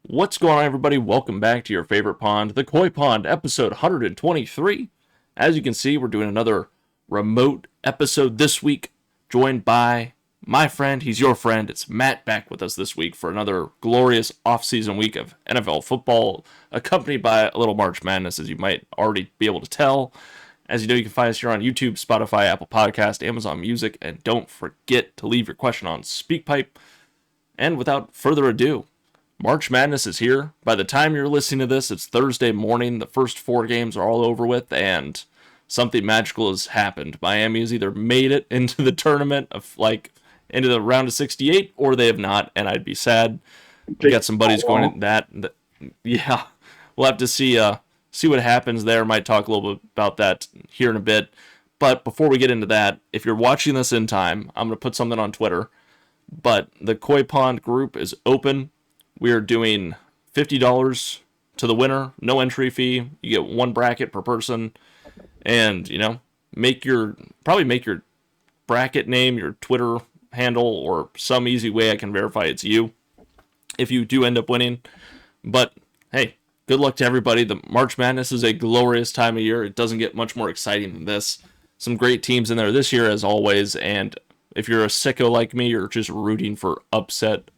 What's going on, everybody? Welcome back to your favorite pond, the Coy Pond, episode 123. As you can see, we're doing another remote episode this week, joined by my friend. He's your friend. It's Matt back with us this week for another glorious off-season week of NFL football, accompanied by a little March Madness, as you might already be able to tell. As you know, you can find us here on YouTube, Spotify, Apple Podcast, Amazon Music, and don't forget to leave your question on SpeakPipe. And without further ado, March Madness is here. By the time you're listening to this, it's Thursday morning. The first four games are all over with, and something magical has happened. Miami has either made it into the tournament into the round of 68, or they have not, and I'd be sad. We got some buddies going into that. Yeah, we'll have to see what happens there. Might talk a little bit about that here in a bit. But before we get into that, if you're watching this in time, I'm going to put something on Twitter. But the Coy Pond group is open. We are doing $50 to the winner, no entry fee. You get one bracket per person, and make your bracket name, your Twitter handle, or some easy way I can verify it's you if you do end up winning. But hey, good luck to everybody. The March Madness is a glorious time of year. It doesn't get much more exciting than this. Some great teams in there this year, as always, and if you're a sicko like me, you're just rooting for upset.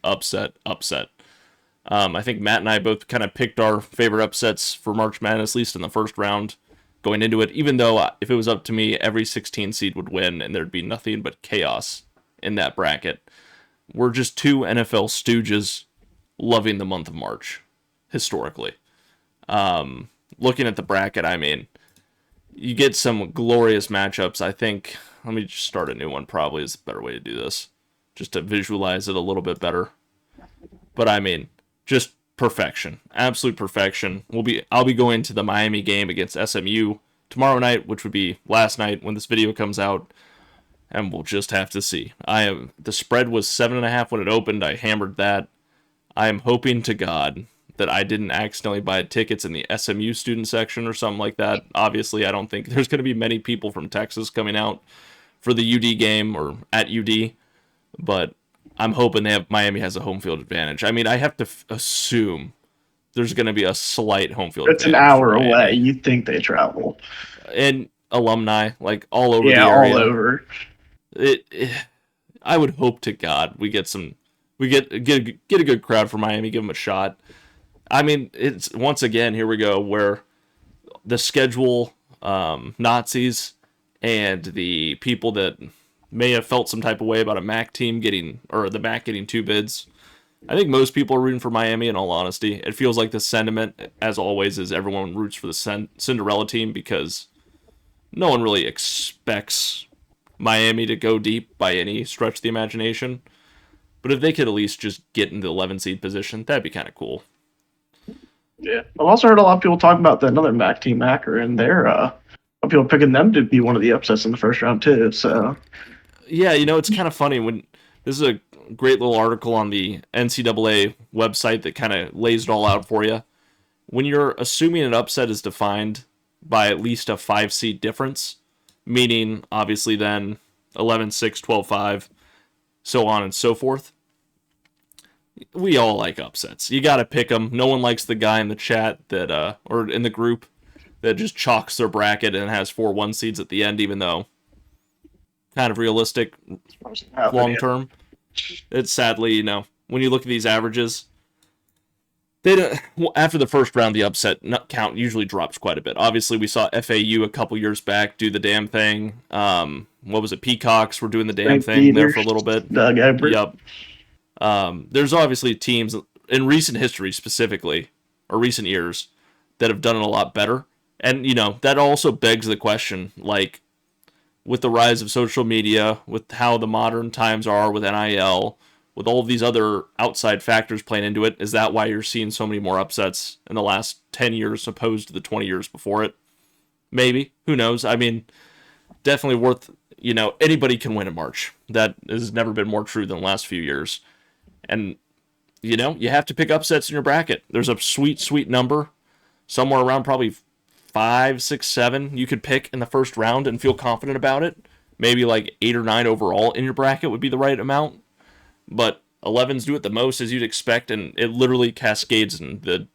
I think Matt and I both kind of picked our favorite upsets for March Madness, at least in the first round, going into it, even though if it was up to me, every 16 seed would win, and there'd be nothing but chaos in that bracket. We're just two NFL stooges loving the month of March, historically. Looking at the bracket, I mean, you get some glorious matchups. I think, let me just start a new one, probably is a better way to do this, just to visualize it a little bit better. But I mean, just perfection, absolute perfection. I'll be going to the Miami game against SMU tomorrow night, which would be last night when this video comes out, and we'll just have to see. The spread was 7.5 when it opened. I hammered that. I am hoping to God that I didn't accidentally buy tickets in the SMU student section or something like that. Obviously, I don't think there's going to be many people from Texas coming out for the UD game or at UD, but I'm hoping Miami has a home field advantage. I mean, I have to assume there's going to be a slight home field advantage. It's an hour away. You'd think they travel. And alumni, like all over the area. Yeah, all over. I would hope to God we get a good crowd for Miami, give them a shot. I mean, it's once again, here we go, where the schedule Nazis and the people that may have felt some type of way about a MAC team getting two bids. I think most people are rooting for Miami, in all honesty. It feels like the sentiment, as always, is everyone roots for the Cinderella team because no one really expects Miami to go deep by any stretch of the imagination. But if they could at least just get into the 11 seed position, that'd be kind of cool. Yeah. I've also heard a lot of people talk about another MAC team, Akron, and they're people picking them to be one of the upsets in the first round, too. So, yeah, it's kind of funny when this is a great little article on the NCAA website that kind of lays it all out for you. When you're assuming an upset is defined by at least a 5-seed difference, meaning obviously then 11-6, 12-5, so on and so forth, we all like upsets. You got to pick them. No one likes the guy in the chat that, or in the group, that just chalks their bracket and has 4 1 seeds at the end, even though kind of realistic long term. It's sadly, when you look at these averages, they don't, after the first round, the upset count usually drops quite a bit. Obviously, we saw FAU a couple years back do the damn thing. What was it? Peacocks were doing the damn thing there for a little bit. Yep. There's obviously teams in recent history specifically, or recent years, that have done it a lot better. And, that also begs the question, like, with the rise of social media, with how the modern times are with NIL, with all of these other outside factors playing into it, is that why you're seeing so many more upsets in the last 10 years opposed to the 20 years before it? Maybe. Who knows? I mean, definitely worth, anybody can win in March. That has never been more true than the last few years. And, you have to pick upsets in your bracket. There's a sweet, sweet number, somewhere around probably 5, 6, 7 you could pick in the first round and feel confident about it. Maybe like 8 or 9 overall in your bracket would be the right amount. But 11s do it the most, as you'd expect, and it literally cascades in the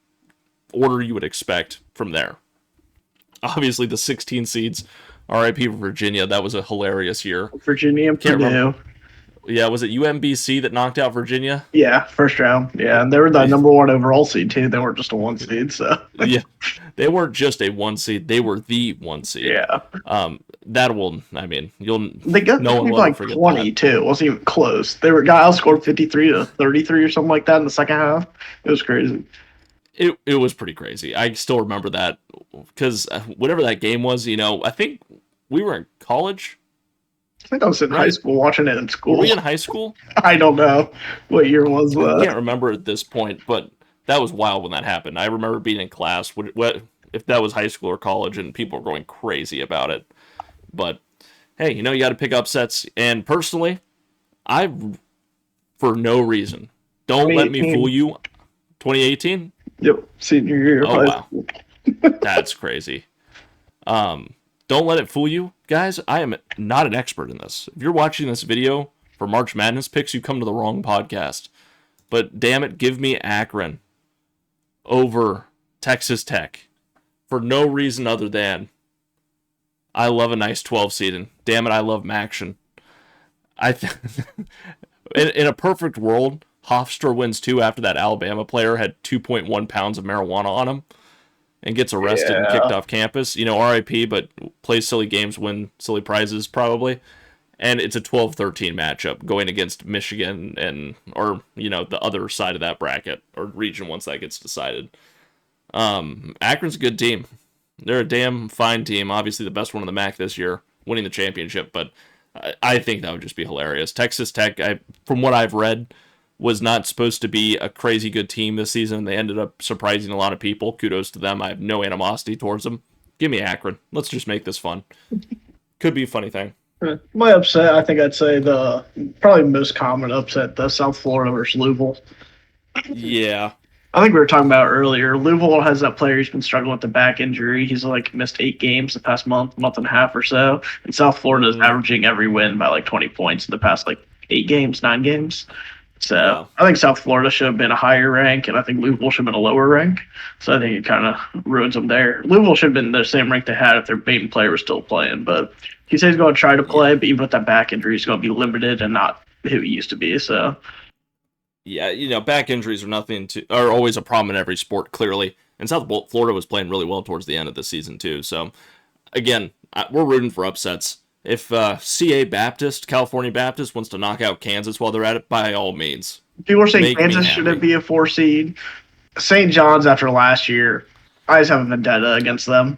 order you would expect from there. Obviously, the 16 seeds, RIP Virginia, that was a hilarious year. Virginia and Can't Purdue. remember. Yeah, was it UMBC that knocked out Virginia? Yeah, first round. Yeah, and they were the number one overall seed too. They weren't just a 1 seed. So Yeah, they weren't just a 1 seed; they were the 1 seed. yeah, That will, I mean, they got no one will like forget 20 that. too. It wasn't even close. They got outscored 53-33 or something like that in the second half. It was crazy. It was pretty crazy. I still remember that because whatever that game was, I think we were in college. I think I was in high school watching it in school. Were we in high school? I don't know what year was that. I can't remember at this point, but that was wild when that happened. I remember being in class. What if that was high school or college, and people were going crazy about it? But hey, you got to pick upsets. And personally, I, for no reason, don't let me fool you. 2018. Yep, senior year. Oh wow, that's crazy. Don't let it fool you, guys. I am not an expert in this. If you're watching this video for March Madness picks, you come to the wrong podcast. But damn it, give me Akron over Texas Tech for no reason other than I love a nice 12 seed, and damn it, I love Maction. In a perfect world, Hofstra wins 2 after that Alabama player had 2.1 pounds of marijuana on him and gets arrested and kicked off campus. RIP, but plays silly games, win silly prizes probably. And it's a 12-13 matchup going against Michigan or the other side of that bracket or region once that gets decided. Akron's a good team. They're a damn fine team. Obviously the best one in the MAC this year, winning the championship, but I think that would just be hilarious. Texas Tech, from what I've read, was not supposed to be a crazy good team this season. They ended up surprising a lot of people. Kudos to them. I have no animosity towards them. Give me Akron. Let's just make this fun. Could be a funny thing. My upset, I think I'd say the probably most common upset, the South Florida versus Louisville. Yeah. I think we were talking about earlier. Louisville has that player who's been struggling with the back injury. He's missed 8 games the past month and a half or so. And South Florida is averaging every win by 20 points in the past 8 games, 9 games. So yeah. I think South Florida should have been a higher rank, and I think Louisville should have been a lower rank. So I think it kind of ruins them there. Louisville should have been the same rank they had if their main player was still playing. But he says he's going to try to play, but even with that back injury, he's going to be limited and not who he used to be. So yeah, back injuries are always a problem in every sport, clearly. And South Florida was playing really well towards the end of the season too. So again, we're rooting for upsets. If California Baptist, wants to knock out Kansas while they're at it, by all means. People are saying Kansas shouldn't be a 4 seed. St. John's after last year, I just have a vendetta against them.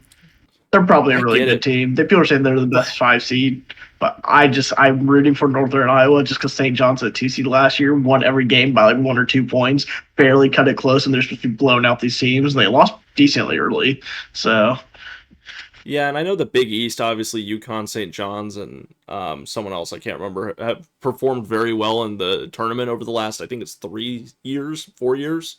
They're probably a really good team. People are saying they're the best 5 seed, but I'm rooting for Northern Iowa just because St. John's at 2 seed last year, won every game by 1 or 2 points, barely cut it close, and they're supposed to be blowing out these teams, and they lost decently early. So yeah, and I know the Big East, obviously UConn, St. John's, and someone else I can't remember, have performed very well in the tournament over the last, I think it's 4 years.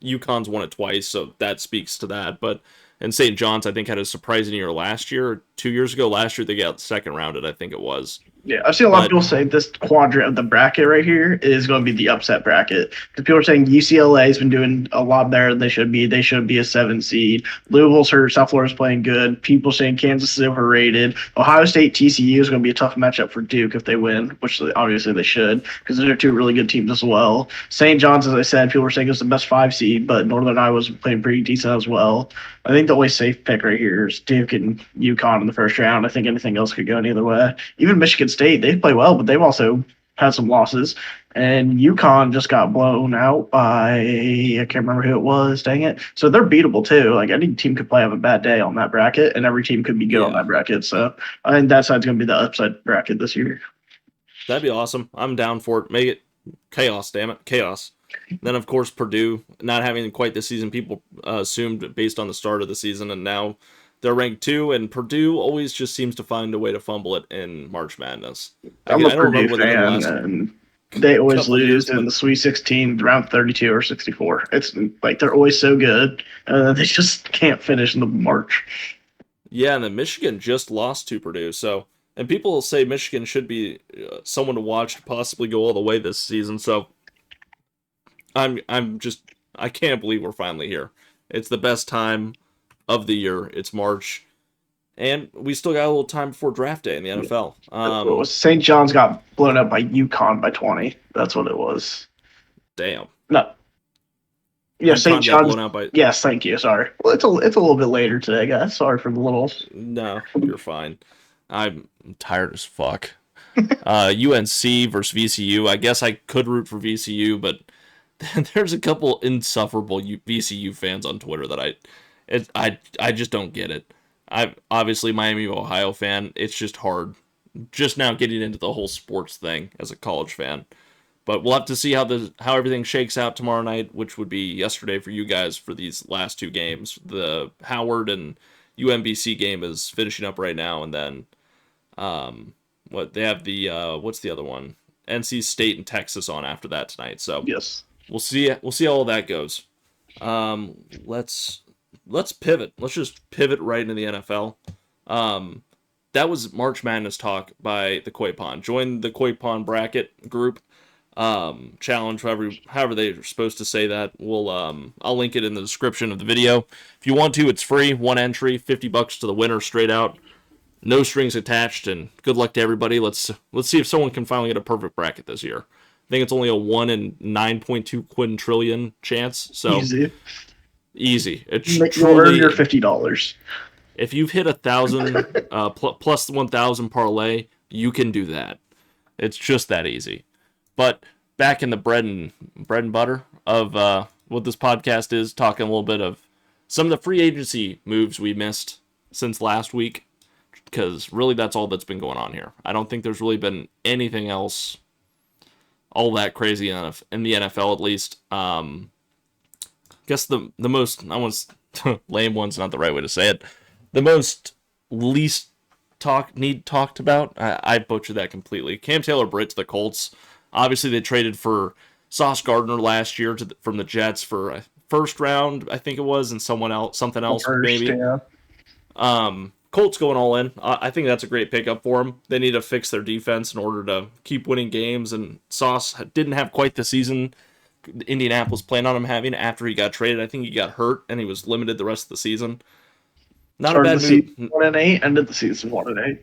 UConn's won it twice, so that speaks to that. But and St. John's, I think, had a surprising year last year, or 2 years ago. Last year they got second rounded, I think it was. Yeah, I've seen a lot of people say this quadrant of the bracket right here is going to be the upset bracket. Because people are saying UCLA has been doing a lot better than they should be. They should be a 7 seed. Louisville's hurt. South Florida's playing good. People saying Kansas is overrated. Ohio State, TCU is going to be a tough matchup for Duke if they win, which obviously they should, because those are 2 really good teams as well. St. John's, as I said, people are saying is the best 5 seed, but Northern Iowa's playing pretty decent as well. I think the only safe pick right here is Duke and UConn in the first round. I think anything else could go either way. Even Michigan State, they play well, but they've also had some losses. And UConn just got blown out by, I can't remember who it was, dang it. So they're beatable too. Any team could play have a bad day on that bracket, and every team could be good on that bracket. So I think that side's going to be the upside bracket this year. That'd be awesome. I'm down for it. Make it chaos, damn it. Chaos. Then, of course, Purdue, not having quite the season people assumed based on the start of the season, and now they're ranked 2, and Purdue always just seems to find a way to fumble it in March Madness. I'm a Purdue fan, and they always lose in the Sweet 16, round 32 or 64. It's they're always so good, and they just can't finish in the March. Yeah, and then Michigan just lost to Purdue, and people say Michigan should be someone to watch to possibly go all the way this season, so I can't believe we're finally here. It's the best time of the year. It's March, and we still got a little time before draft day in the NFL. It was St. John's got blown up by UConn by 20. That's what it was. Damn. No. Yeah, St. UConn got John's. blown out by. Yes, thank you. Sorry. Well, it's a little bit later today, guys. Sorry for the little. No, you're fine. I'm tired as fuck. UNC versus VCU. I guess I could root for VCU, but there's a couple insufferable VCU fans on Twitter that I just don't get it. I'm obviously Miami of Ohio fan. It's just hard, just now getting into the whole sports thing as a college fan. But we'll have to see how everything shakes out tomorrow night, which would be yesterday for you guys for these last two games. The Howard and UMBC game is finishing up right now, and then what they have the what's the other one? NC State and Texas on after that tonight. So Yes. we'll see how all that goes. Let's pivot. Let's just pivot right into the NFL. That was March Madness talk by the Coy Pond. Join the Coy Pond bracket group. Challenge, however they're supposed to say that. I'll link it in the description of the video. If you want to, it's free. One entry, $50 to the winner straight out. No strings attached, and good luck to everybody. Let's see if someone can finally get a perfect bracket this year. I think it's only a 1 in 9.2 quintillion chance. So easy. It's You'll truly earn your $50. If you've hit 1,000 plus the 1,000 parlay, you can do that. It's just that easy. But back in the bread and butter of what this podcast is, talking a little bit of some of the free agency moves we missed since last week, because really that's all that's been going on here. I don't think there's really been anything else all that crazy in the NFL, at least. I guess the most, I want lame one's not the right way to say it. The most least talked about, I butchered that completely. Cam Taylor-Britt to the Colts. Obviously, they traded for Sauce Gardner last year from the Jets for a first round, I think it was, and something else maybe. Yeah. Colts going all in. I think that's a great pickup for them. They need to fix their defense in order to keep winning games, and Sauce didn't have quite the season Indianapolis planned on him having after he got traded. I think he got hurt, and he was limited the rest of the season. Not Started a bad the move. season 1-8, ended the season 1-8.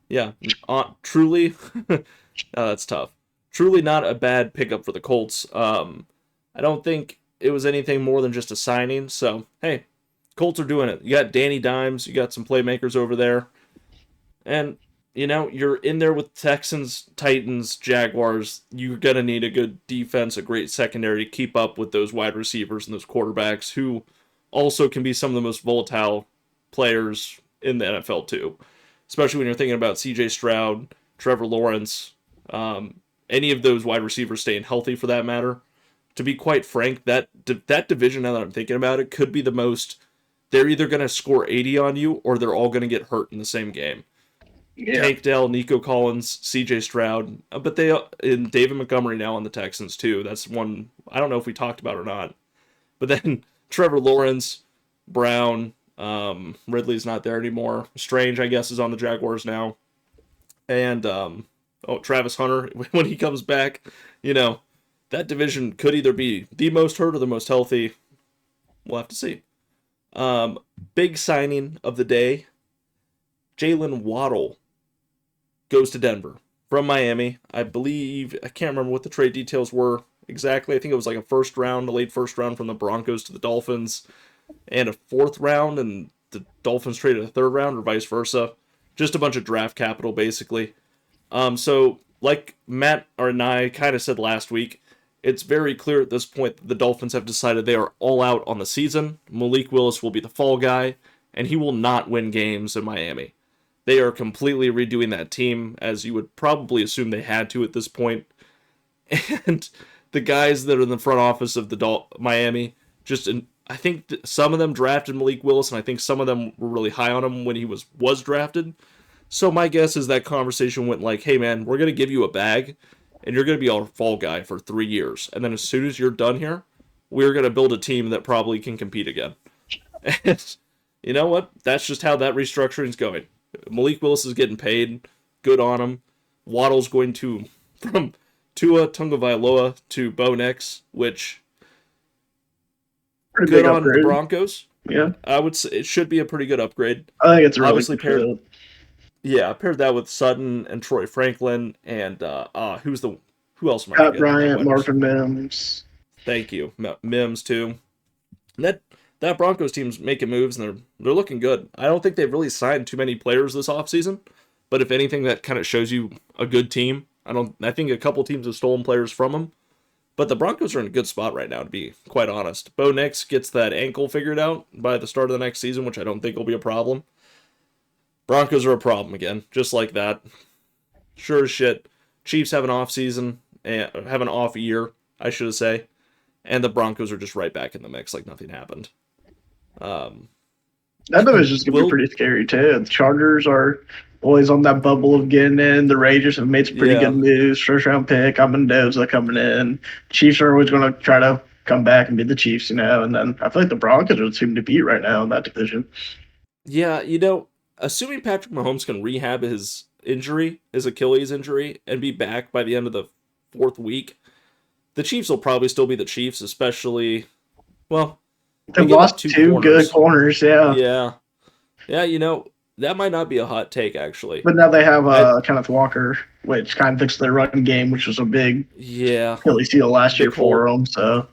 Yeah, truly, that's tough. Truly not a bad pickup for the Colts. I don't think it was anything more than just a signing. So, hey, Colts are doing it. You got Danny Dimes. You got some playmakers over there. And, you're in there with Texans, Titans, Jaguars. You're going to need a good defense, a great secondary to keep up with those wide receivers and those quarterbacks who also can be some of the most volatile players in the NFL too. Especially when you're thinking about C.J. Stroud, Trevor Lawrence, any of those wide receivers staying healthy for that matter. To be quite frank, that division, now that I'm thinking about it, could be the most. They're either going to score 80 on you or they're all going to get hurt in the same game. Yeah. Tank Dell, Nico Collins, C.J. Stroud, but and David Montgomery now on the Texans too. That's one I don't know if we talked about or not. But then Trevor Lawrence, Brown, Ridley's not there anymore. Strange, I guess, is on the Jaguars now. And Travis Hunter, when he comes back, that division could either be the most hurt or the most healthy. We'll have to see. Big signing of the day. Jaylen Waddle goes to Denver from Miami. I can't remember what the trade details were exactly. I think it was like a late first round from the Broncos to the Dolphins, and a fourth round, and the Dolphins traded a third round, or vice versa. Just a bunch of draft capital, basically. So, like Matt and I kind of said last week, it's very clear at this point that the Dolphins have decided they are all out on the season. Malik Willis will be the fall guy, and he will not win games in Miami. They are completely redoing that team, as you would probably assume they had to at this point. And the guys that are in the front office of the Miami, I think some of them drafted Malik Willis, and I think some of them were really high on him when he was drafted. So my guess is that conversation went like, hey man, we're going to give you a bag, and you're going to be our fall guy for 3 years. And then as soon as you're done here, we're going to build a team that probably can compete again. And you know what? That's just how that restructuring is going. Malik Willis is getting paid. Good on him. Waddle's going to, from Tua Tagovailoa to Bo Nix, which Pretty good big on the upgrade. Broncos. Yeah, I would say it should be a pretty good upgrade. I think it's a really Obviously good paired, fit. yeah, paired that with Sutton and Troy Franklin and who else am I Pat forgetting? Bryant, Wide receiver. Marvin Mims. Thank you, Mims too. And that Broncos team's making moves and they're looking good. I don't think they've really signed too many players this offseason, but if anything, that kind of shows you a good team. I think a couple teams have stolen players from them, but the Broncos are in a good spot right now, to be quite honest. Bo Nix gets that ankle figured out by the start of the next season, which I don't think will be a problem. Broncos are a problem again, just like that. Sure as shit. Chiefs have an off season, have an off year, I should say, and the Broncos are just right back in the mix like nothing happened. That division's gonna be Will pretty scary too. The Chargers are always on that bubble of getting in. The Raiders have made some pretty good yeah moves. First round pick, Amendoza coming in. Chiefs are always gonna try to come back and be the Chiefs, And then I feel like the Broncos are the team to beat right now in that division. yeah assuming Patrick Mahomes can rehab his injury, his Achilles injury, and be back by the end of the 4th week, the Chiefs will probably still be the Chiefs, especially well they They've give up lost two two good corners. corners, yeah. Yeah, yeah, that might not be a hot take actually. But now they have I Kenneth Walker, which kind of fixed their run game, which was a big Yeah, Achilles heel last year big for hole. them. So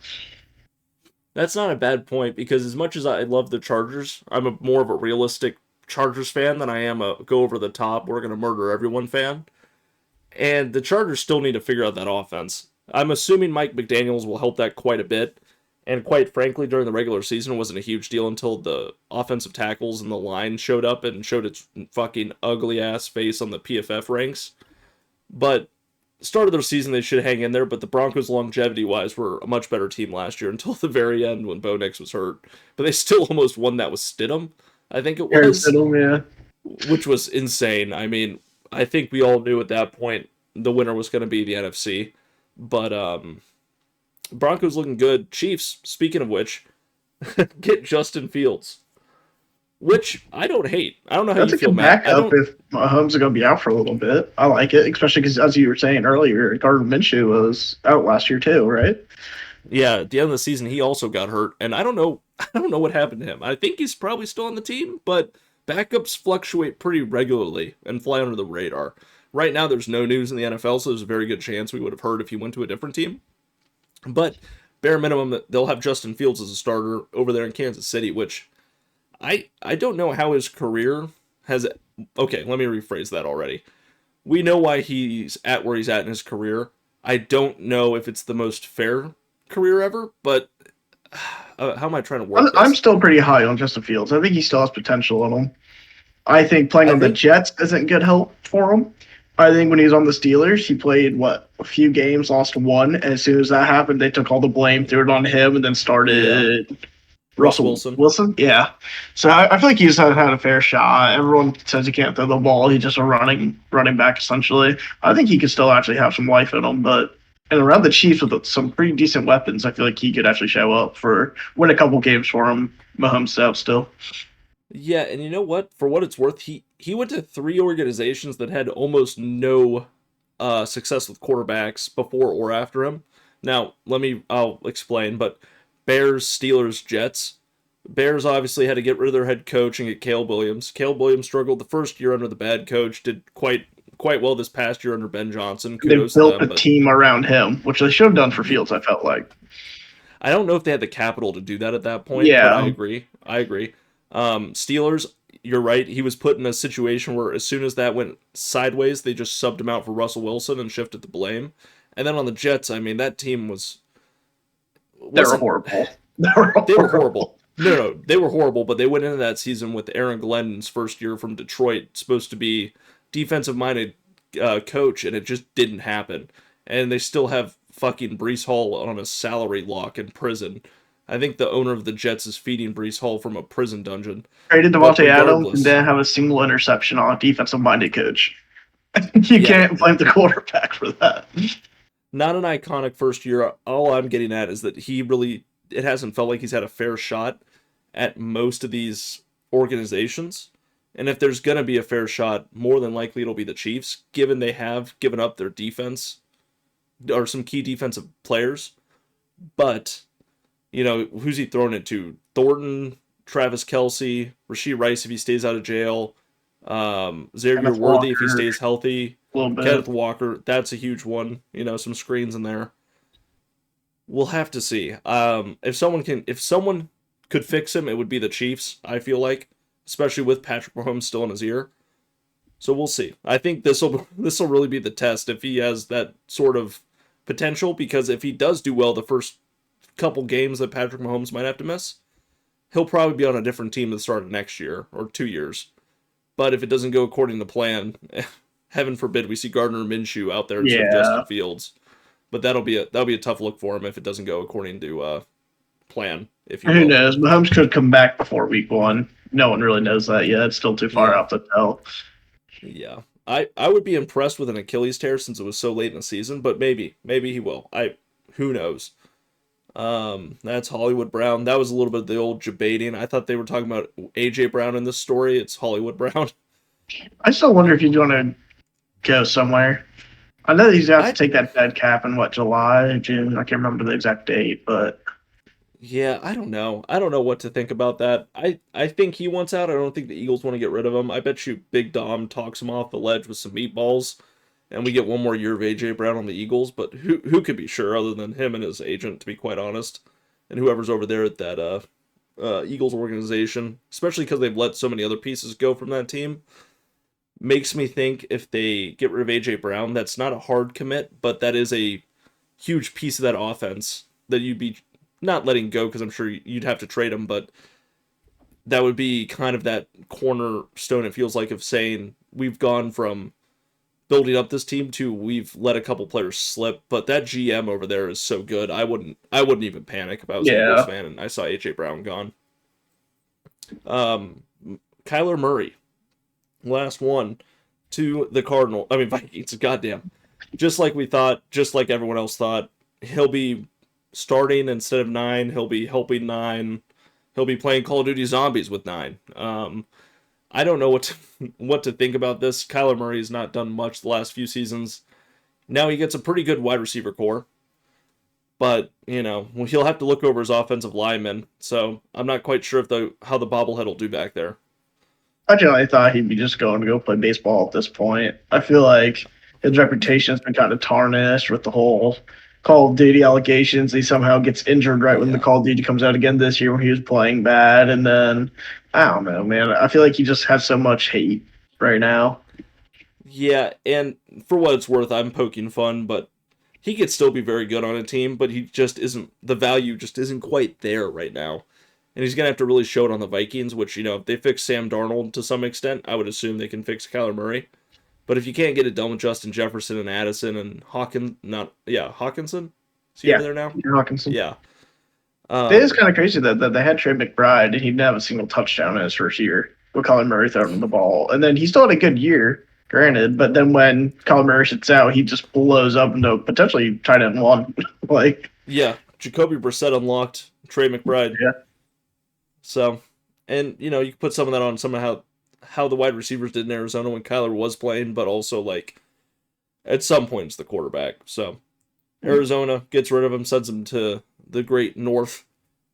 That's not a bad point because as much as I love the Chargers, I'm more of a realistic Chargers fan than I am a go over the top, we're gonna murder everyone fan. And the Chargers still need to figure out that offense. I'm assuming Mike McDaniels will help that quite a bit. And quite frankly, during the regular season, it wasn't a huge deal until the offensive tackles and the line showed up and showed its fucking ugly ass face on the PFF ranks. But start of their season, they should hang in there. But the Broncos, longevity wise, were a much better team last year until the very end when Bo Nix was hurt. But they still almost won that with Stidham, I think it Aaron was, Stidham, yeah. which was insane. I mean, I think we all knew at that point the winner was going to be the NFC. But Broncos looking good. Chiefs, speaking of which, get Justin Fields, which I don't hate. I don't know how That's you a feel, good Matt. I backup don't. if Mahomes is going to be out for a little bit. I like it, especially because, as you were saying earlier, Gardner Minshew was out last year too, right? Yeah, at the end of the season, he also got hurt, and I don't know. I don't know what happened to him. I think he's probably still on the team, but backups fluctuate pretty regularly and fly under the radar. Right now, there's no news in the NFL, so there's a very good chance we would have heard if he went to a different team. But bare minimum, they'll have Justin Fields as a starter over there in Kansas City, which I don't know how his career has. Okay, let me rephrase that already. We know why he's at where he's at in his career. I don't know if it's the most fair career ever, but how am I trying to word I'm this? still pretty high on Justin Fields. I think he still has potential in him. I think playing I on the think, Jets isn't good help for him. I think when he was on the Steelers, he played a few games, lost one, and as soon as that happened, they took all the blame, threw it on him, and then yeah, started Russ Russell Wilson. Wilson. Yeah, so I feel like he's had a fair shot. Everyone says he can't throw the ball. He's just a running back essentially. I think he could still actually have some life in him, but. And around the Chiefs with some pretty decent weapons, I feel like he could actually show up for win a couple games for him. Mahomes out still. Yeah, and you know what? For what it's worth, he went to 3 organizations that had almost no success with quarterbacks before or after him. Now, I'll explain, but Bears, Steelers, Jets. Bears obviously had to get rid of their head coach and get Caleb Williams. Caleb Williams struggled the first year under the bad coach, did quite well this past year under Ben Johnson. They Kudos to built them, a but team around him, which they should have done for Fields. I felt like, I don't know if they had the capital to do that at that point, but I yeah, agree. I agree. Steelers, you're right. He was put in a situation where as soon as that went sideways, they just subbed him out for Russell Wilson and shifted the blame. And then on the Jets, I mean, that team they were wasn't horrible. they were horrible. No, they were horrible, but they went into that season with Aaron Glennon's first year from Detroit, supposed to be defensive minded coach, and it just didn't happen. And they still have fucking Brees Hall on a salary lock in prison. I think the owner of the Jets is feeding Brees Hall from a prison dungeon. Traded But Devontae Adams and regardless, didn't have a single interception on a defensive-minded coach. You yeah, can't blame the quarterback for that. not an iconic first year. All I'm getting at is that it hasn't felt like he's had a fair shot at most of these organizations. And if there's going to be a fair shot, more than likely it'll be the Chiefs, given they have given up their defense or some key defensive players, but who's he throwing it to? Thornton, Travis Kelce, Rashee Rice if he stays out of jail, Xavier Kenneth Worthy if he Walker, stays healthy, a little bit. Kenneth Walker, that's a huge one. Some screens in there. We'll have to see. If someone could fix him, it would be the Chiefs, I feel like, especially with Patrick Mahomes still in his ear. So we'll see. I think this'll really be the test if he has that sort of potential, because if he does do well the first couple games that Patrick Mahomes might have to miss, he'll probably be on a different team at the start of next year or 2 years. But if it doesn't go according to plan, heaven forbid we see Gardner Minshew out there instead of Justin Fields. But that'll be a tough look for him if it doesn't go according to plan. If you Who will. knows? Mahomes could come back before week 1. No one really knows that yet. It's still too far out to tell. Yeah. I would be impressed with an Achilles tear since it was so late in the season, but maybe he will. Who knows? That's Hollywood Brown. That was a little bit of the old debating. I thought they were talking about AJ Brown in this story. It's Hollywood Brown. I still wonder if he's going to go somewhere. I know he's got to take that dead cap in July, June. I can't remember the exact date, but yeah, I don't know. I don't know what to think about that. I think he wants out. I don't think the Eagles want to get rid of him. I bet you Big Dom talks him off the ledge with some meatballs, and we get one more year of AJ Brown on the Eagles. But who could be sure other than him and his agent, to be quite honest, and whoever's over there at that Eagles organization, especially because they've let so many other pieces go from that team. Makes me think if they get rid of AJ Brown, that's not a hard commit, but that is a huge piece of that offense that you'd be not letting go, because I'm sure you'd have to trade him, but that would be kind of that cornerstone, it feels like, of saying we've gone from building up this team to we've let a couple players slip, but that GM over there is so good. I wouldn't even panic if I was an Eagles fan and I saw AJ Brown gone. Kyler Murray, last one to the Vikings. Goddamn. Just like we thought, just like everyone else thought, he'll be starting instead of 9. He'll be helping 9. He'll be playing Call of Duty Zombies with 9. I don't know what to think about this. Kyler Murray has not done much the last few seasons. Now he gets a pretty good wide receiver core, but he'll have to look over his offensive linemen. So I'm not quite sure how the bobblehead will do back there. I generally thought he'd be just going to go play baseball at this point. I feel like his reputation has been kind of tarnished with the whole Call of Duty allegations. He somehow gets injured when the Call of Duty comes out again this year when he was playing bad. And then, I don't know, man. I feel like he just has so much hate right now. Yeah, and for what it's worth, I'm poking fun, but he could still be very good on a team, but he just isn't, the value just isn't quite there right now. And he's going to have to really show it on the Vikings, which, if they fix Sam Darnold to some extent, I would assume they can fix Kyler Murray. But if you can't get it done with Justin Jefferson and Addison and Hawkinson? Is he over there now? Hawkinson. Yeah. It is kind of crazy that they had Trey McBride and he didn't have a single touchdown in his first year with Kyler Murray throwing the ball. And then he still had a good year, granted, but then when Kyler Murray sits out, he just blows up into potentially tight end 1. Yeah, Jacoby Brissett unlocked Trey McBride. Yeah. So, and you can put some of that on some of how the wide receivers did in Arizona when Kyler was playing, but also at some point it's the quarterback. So Arizona gets rid of him, sends him to the great north,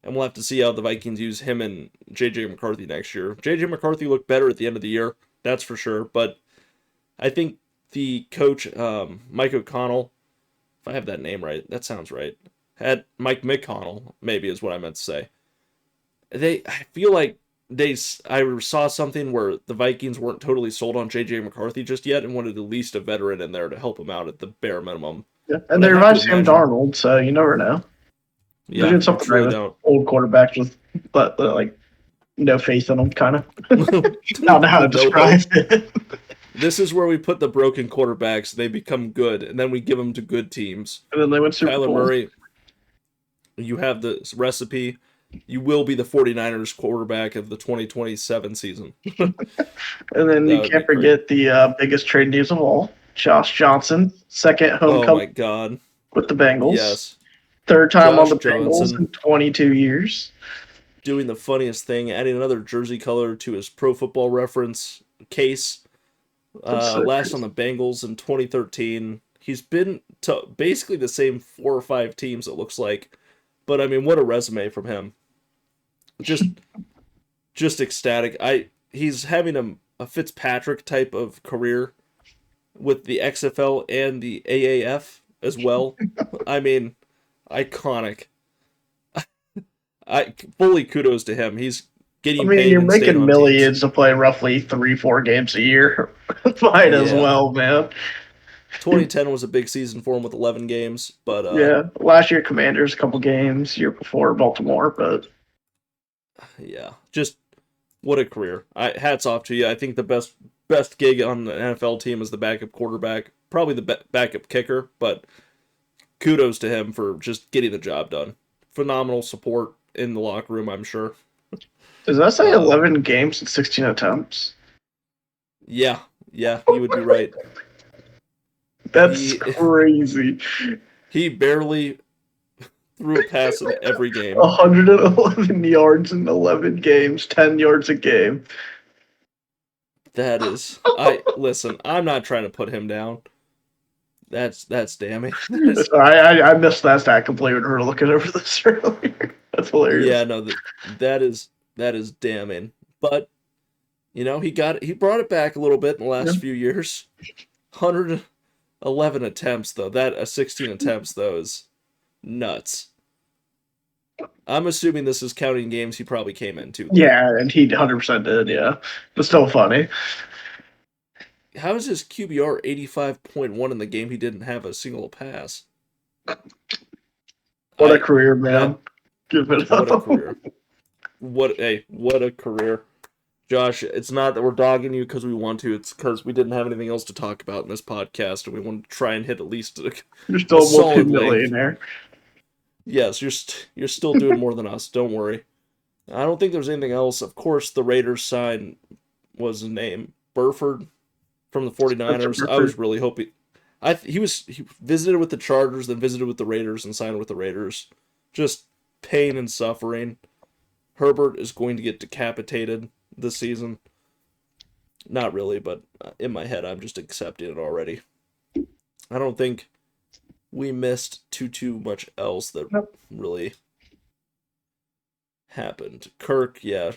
and we'll have to see how the Vikings use him and J.J. McCarthy next year. J.J. McCarthy looked better at the end of the year, that's for sure, but I think the coach, Mike O'Connell, if I have that name right, that sounds right, had Mike McConnell, maybe is what I meant to say. I feel like I saw something where the Vikings weren't totally sold on J.J. McCarthy just yet and wanted at least a veteran in there to help him out at the bare minimum. Yeah, and they revived Sam Darnold, so you never know. Yeah, they're doing something right with old quarterbacks with, but no faith in them, kind of. I don't know how to describe it. This is where we put the broken quarterbacks. They become good, and then we give them to good teams. And then they went Super Bowl. Kyler Murray, you have the recipe. You will be the 49ers quarterback of the 2027 season. And then you can't forget the biggest trade news of all, Josh Johnson, second homecoming. Oh my God. With the Bengals. Yes. Third time Josh on the Bengals in 22 years. Doing the funniest thing, adding another jersey color to his Pro Football Reference case. Last on the Bengals in 2013. He's been to basically the same 4 or 5 teams, it looks like. But I mean, what a resume from him. Just just ecstatic. He's having a Fitzpatrick type of career with the XFL and the AAF as well. I mean, iconic. I fully kudos to him. He's I getting mean, paid you're and staying making on teams. millions to play roughly 3-4 games a year. Might as Yeah. well, man. 2010 was a big season for him with 11 games, but Yeah, last year Commanders, a couple games. Year before Baltimore, but yeah, just what a career. Hats off to you. I think the best gig on the NFL team is the backup quarterback, probably the backup kicker, but kudos to him for just getting the job done. Phenomenal support in the locker room, I'm sure. does that say Uh, 11 games and 16 attempts? yeah, yeah, you would be right. That's He crazy. he barely threw a pass in every game. 111 yards in 11 games, 10 yards a game. That is, listen. I'm not trying to put him down. That's damning. I missed that stat completely when we were looking over this earlier. That's hilarious. Yeah, no, that is damning. But he brought it back a little bit in the last Yeah. few years. 111 attempts though. That 16 attempts though is nuts. I'm assuming this is counting games he probably came into. Though. Yeah, and he 100% did, yeah. But still funny. How is his QBR 85.1 in the game he didn't have a single pass? What a career, man. That, Give it what a up. career. What a career. Josh, it's not that we're dogging you because we want to. It's because we didn't have anything else to talk about in this podcast, and we wanted to try and hit at least You're still a solid length. multi-millionaire. Yes, you're still doing more than us. Don't worry. I don't think there's anything else. Of course, the Raiders sign was his name Burford from the 49ers. I was really hoping. He visited with the Chargers, then visited with the Raiders, and signed with the Raiders. Just pain and suffering. Herbert is going to get decapitated this season. Not really, but in my head, I'm just accepting it already. I don't think we missed too much else that really happened. Kirk, yeah.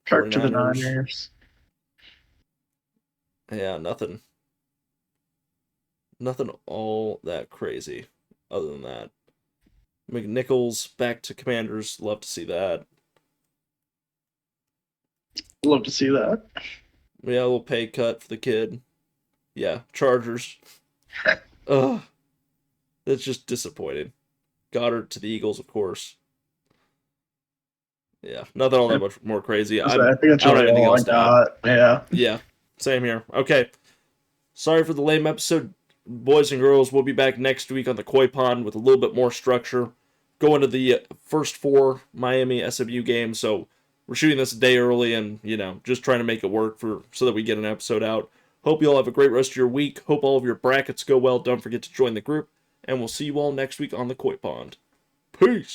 Kirk to the 49ers. Niners. Yeah, nothing. Nothing all that crazy other than that. McNichols back to Commanders. Love to see that. Love to see that. Yeah, a little pay cut for the kid. Yeah, Chargers. Ugh. That's just disappointing. Goddard to the Eagles, of course. Yeah, nothing all that much more crazy. I think that's I don't have really anything all I else to add. got. Yeah. Yeah, same here. Okay. Sorry for the lame episode, boys and girls. We'll be back next week on the Coy Pond with a little bit more structure. Going to the first 4 Miami SMU games, so we're shooting this a day early and, just trying to make it work so that we get an episode out. Hope you all have a great rest of your week. Hope all of your brackets go well. Don't forget to join the group, and we'll see you all next week on the Coy Pond. Peace!